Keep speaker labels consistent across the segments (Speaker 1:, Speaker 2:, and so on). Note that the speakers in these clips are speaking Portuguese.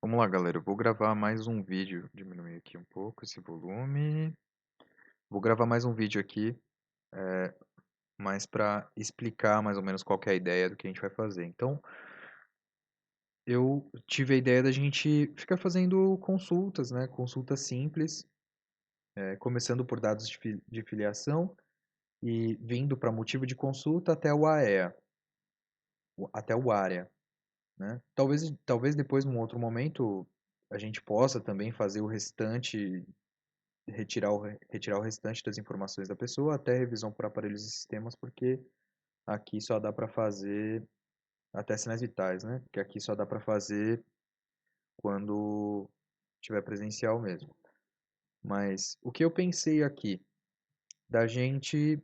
Speaker 1: Vamos lá, galera. Eu vou gravar mais um vídeo. Diminuir aqui um pouco esse volume. Vou gravar mais um vídeo aqui, mais para explicar mais ou menos qual que é a ideia do que a gente vai fazer. Então, eu tive a ideia da gente ficar fazendo consultas, né? Consultas simples, começando por dados de filiação e vindo para motivo de consulta até o AEA, até o área, né? Talvez depois, num outro momento, a gente possa também fazer o restante retirar o restante das informações da pessoa até revisão por aparelhos e sistemas, porque aqui só dá para fazer até sinais vitais, né? Que aqui só dá para fazer quando tiver presencial mesmo. Mas o que eu pensei aqui da gente,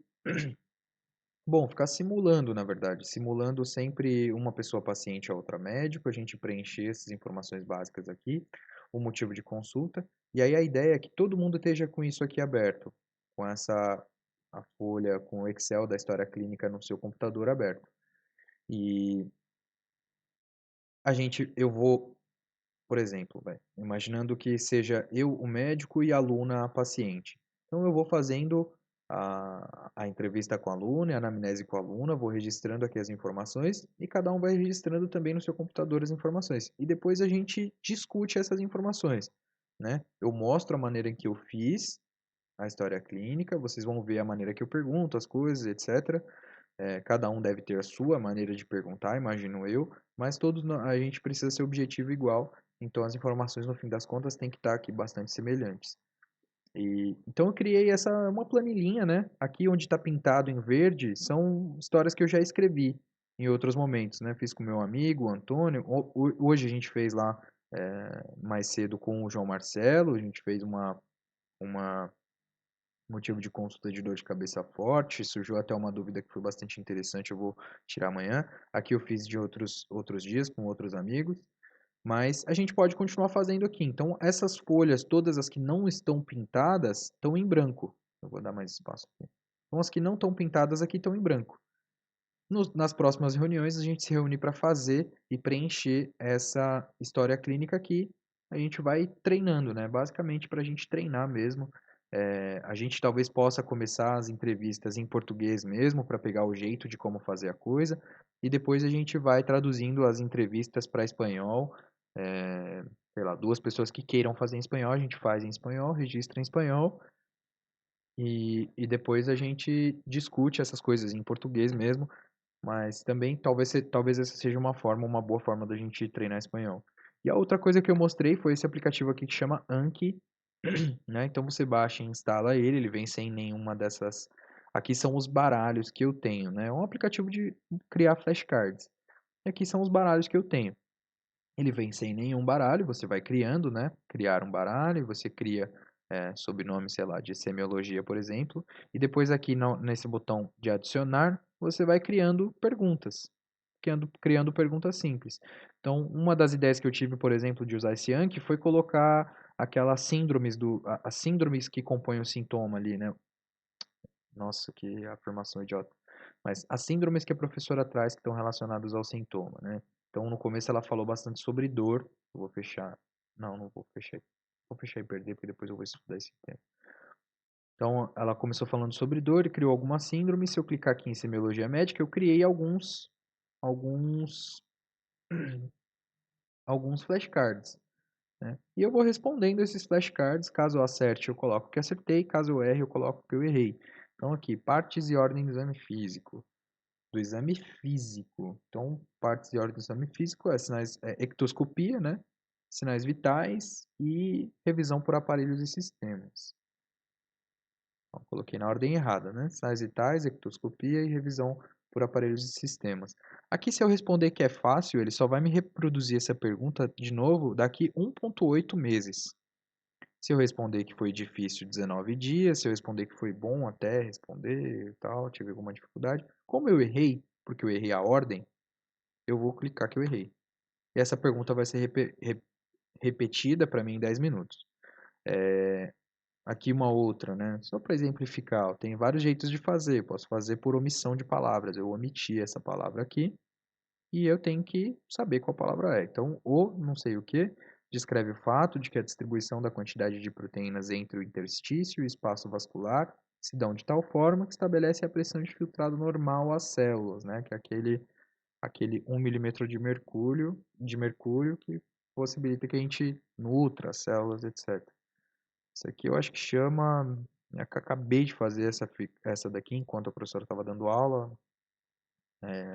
Speaker 1: bom, ficar simulando, na verdade, simulando sempre uma pessoa paciente a outra médico, a gente preencher essas informações básicas aqui, o motivo de consulta, e aí a ideia é que todo mundo esteja com isso aqui aberto, com essa a folha, com o Excel da história clínica no seu computador aberto. E eu vou, por exemplo, imaginando que seja eu o médico e a aluna a paciente. Então eu vou fazendo a entrevista com a aluna, a anamnese com a aluna, vou registrando aqui as informações e cada um vai registrando também no seu computador as informações. E depois a gente discute essas informações, né? Eu mostro a maneira em que eu fiz a história clínica, vocês vão ver a maneira que eu pergunto as coisas, etc. Cada um deve ter a sua maneira de perguntar, imagino eu, mas a gente precisa ser objetivo igual, então as informações no fim das contas têm que estar aqui bastante semelhantes. Então eu criei uma planilhinha, né? Aqui onde está pintado em verde são histórias que eu já escrevi em outros momentos, né? Fiz com meu amigo, o Antônio. Hoje a gente fez lá mais cedo com o João Marcelo, a gente fez uma motivo de consulta de dor de cabeça forte, surgiu até uma dúvida que foi bastante interessante, eu vou tirar amanhã. Aqui eu fiz de outros dias com outros amigos, mas a gente pode continuar fazendo aqui. Então, essas folhas, todas as que não estão pintadas, estão em branco. Eu vou dar mais espaço aqui. Então, as que não estão pintadas aqui estão em branco. Nas próximas reuniões, a gente se reúne para fazer e preencher essa história clínica aqui. A gente vai treinando, né? Basicamente para a gente treinar mesmo. A gente talvez possa começar as entrevistas em português mesmo, para pegar o jeito de como fazer a coisa. E depois a gente vai traduzindo as entrevistas para espanhol. É, sei lá, duas pessoas que queiram fazer em espanhol, a gente faz em espanhol, registra em espanhol. E depois a gente discute essas coisas em português mesmo, mas também talvez essa seja uma boa forma da gente treinar espanhol. E a outra coisa que eu mostrei foi esse aplicativo aqui que chama Anki, né? Então você baixa e instala ele, ele vem sem nenhuma dessas. Aqui são os baralhos que eu tenho, né? É um aplicativo de criar flashcards. E aqui são os baralhos que eu tenho. Ele vem sem nenhum baralho, você vai criando, né? Criar um baralho, você cria sobrenome, sei lá, de semiologia, por exemplo, e depois aqui nesse botão de adicionar, você vai criando perguntas, criando perguntas simples. Então, uma das ideias que eu tive, por exemplo, de usar esse Anki foi colocar aquelas síndromes as síndromes que compõem o sintoma ali, né? Nossa, que afirmação idiota. Mas as síndromes que a professora traz que estão relacionadas ao sintoma, né? Então, no começo ela falou bastante sobre dor. Eu vou fechar. Não vou fechar. Vou fechar e perder, porque depois eu vou estudar esse tema. Então, ela começou falando sobre dor e criou algumas síndromes. Se eu clicar aqui em semiologia médica, eu criei alguns, alguns flashcards, né? E eu vou respondendo esses flashcards. Caso eu acerte, eu coloco que acertei. Caso eu erre, eu coloco que eu errei. Então, aqui, partes e ordem do exame físico. Do exame físico. Então, partes e ordem do exame físico ectoscopia, né? Sinais vitais e revisão por aparelhos e sistemas. Então, coloquei na ordem errada, né? Sinais vitais, ectoscopia e revisão por aparelhos e sistemas. Aqui, se eu responder que é fácil, ele só vai me reproduzir essa pergunta de novo daqui 1,8 meses. Se eu responder que foi difícil, 19 dias. Se eu responder que foi bom até responder e tal, tive alguma dificuldade. Como eu errei, porque eu errei a ordem, eu vou clicar que eu errei. E essa pergunta vai ser repetida para mim em 10 minutos. Aqui uma outra, né? Só para exemplificar, tem vários jeitos de fazer. Eu posso fazer por omissão de palavras. Eu omiti essa palavra aqui e eu tenho que saber qual palavra é. Então, o não sei o que. descreve o fato de que a distribuição da quantidade de proteínas entre o interstício e o espaço vascular se dão de tal forma que estabelece a pressão de filtrado normal às células, né? Que é aquele 1 milímetro de mercúrio que possibilita que a gente nutra as células, etc. Isso aqui eu acho que chama. Eu acabei de fazer essa daqui enquanto a professora estava dando aula.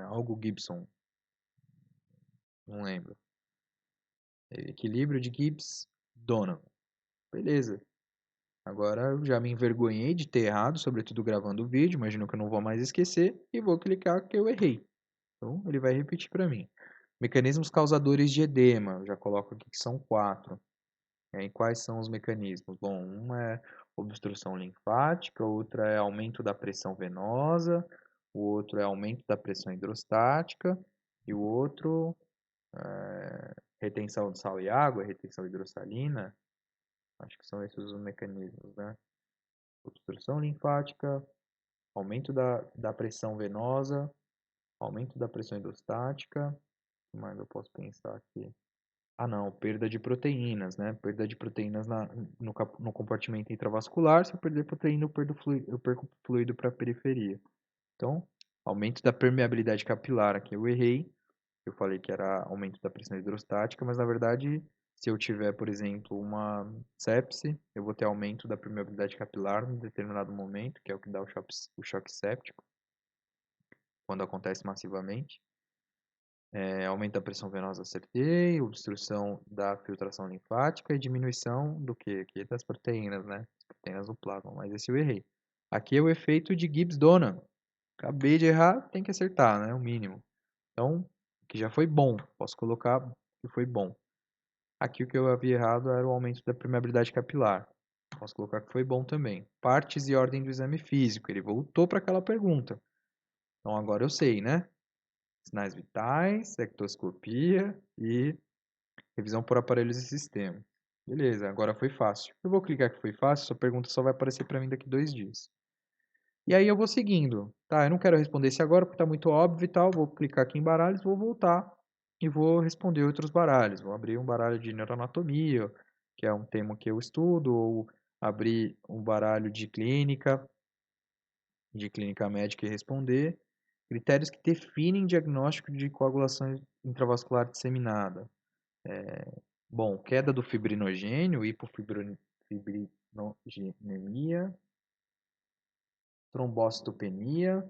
Speaker 1: Algo Gibson, não lembro. Equilíbrio de Gibbs-Donovan. Beleza. Agora eu já me envergonhei de ter errado, sobretudo gravando o vídeo. Imagino que eu não vou mais esquecer. E vou clicar que eu errei. Então ele vai repetir para mim. Mecanismos causadores de edema. Eu já coloco aqui que são 4. E quais são os mecanismos? Bom, uma é obstrução linfática, outra é aumento da pressão venosa, o outro é aumento da pressão hidrostática e o outro retenção de sal e água, retenção hidrossalina. Acho que são esses os mecanismos, né? Obstrução linfática, aumento da pressão venosa, aumento da pressão hidrostática. O que mais eu posso pensar aqui? Ah, não, perda de proteínas, né? Perda de proteínas no compartimento intravascular. Se eu perder proteína, eu perco fluido para a periferia. Então, aumento da permeabilidade capilar. Aqui eu errei. Eu falei que era aumento da pressão hidrostática, mas na verdade, se eu tiver, por exemplo, uma sepse, eu vou ter aumento da permeabilidade capilar em determinado momento, que é o que dá o choque séptico, quando acontece massivamente. Aumento da pressão venosa, acertei, obstrução da filtração linfática e diminuição do que? Aqui das proteínas, né? As proteínas no plasma, mas esse eu errei. Aqui é o efeito de Gibbs-Donovan. Acabei de errar, tem que acertar, né? O mínimo. Então, que já foi bom. Posso colocar que foi bom. Aqui o que eu havia errado era o aumento da permeabilidade capilar. Posso colocar que foi bom também. Partes e ordem do exame físico. Ele voltou para aquela pergunta. Então agora eu sei, né? Sinais vitais, ectoscopia e revisão por aparelhos e sistemas. Beleza, agora foi fácil. Eu vou clicar que foi fácil, sua pergunta só vai aparecer para mim daqui 2 dias. E aí eu vou seguindo. Tá, eu não quero responder esse agora porque está muito óbvio e tal. Vou clicar aqui em baralhos, vou voltar e vou responder outros baralhos. Vou abrir um baralho de neuroanatomia, que é um tema que eu estudo, ou abrir um baralho de clínica médica e responder. Critérios que definem diagnóstico de coagulação intravascular disseminada. Bom, queda do fibrinogênio, hipofibrinogenia, trombocitopenia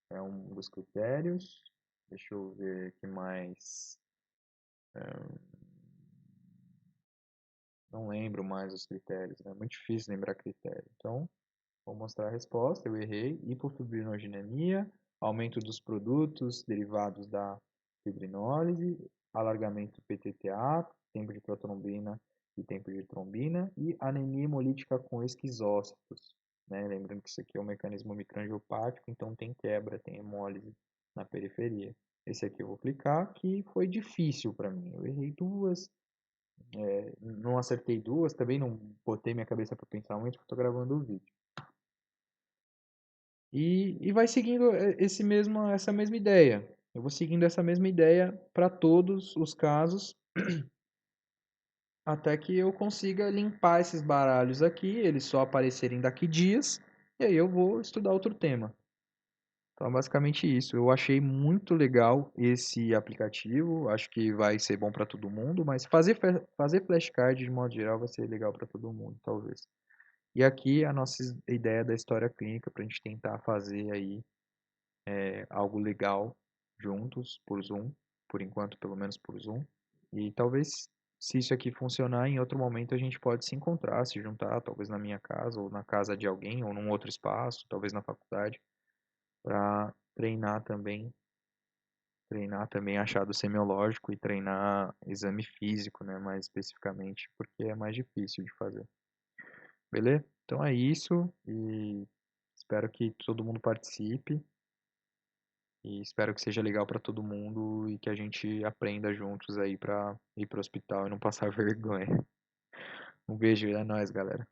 Speaker 1: é um dos critérios. Deixa eu ver o que mais. Não lembro mais os critérios, é muito difícil lembrar critério. Então, vou mostrar a resposta, eu errei. Hipofibrinogenia, aumento dos produtos derivados da fibrinólise, alargamento do PTTA, tempo de protrombina e tempo de trombina, e anemia hemolítica com esquizócitos. Né? Lembrando que isso aqui é um mecanismo microangiopático, então tem quebra, tem hemólise na periferia. Esse aqui eu vou clicar, que foi difícil para mim. Eu errei duas, não acertei duas, também não botei minha cabeça para pensar muito, porque estou gravando o vídeo. E vai seguindo essa mesma ideia. Eu vou seguindo essa mesma ideia para todos os casos, até que eu consiga limpar esses baralhos aqui, eles só aparecerem daqui dias, e aí eu vou estudar outro tema. Então, é basicamente isso. Eu achei muito legal esse aplicativo, acho que vai ser bom para todo mundo, mas fazer flashcard de modo geral vai ser legal para todo mundo, talvez. E aqui a nossa ideia da história clínica para a gente tentar fazer aí algo legal juntos por Zoom, por enquanto, pelo menos por Zoom. E talvez, se isso aqui funcionar, em outro momento a gente pode se encontrar, se juntar, talvez na minha casa, ou na casa de alguém, ou num outro espaço, talvez na faculdade, para treinar também achado semiológico e treinar exame físico, né, mais especificamente, porque é mais difícil de fazer. Beleza? Então é isso e espero que todo mundo participe. E espero que seja legal para todo mundo e que a gente aprenda juntos aí para ir pro hospital e não passar vergonha. Um beijo, é nóis, galera.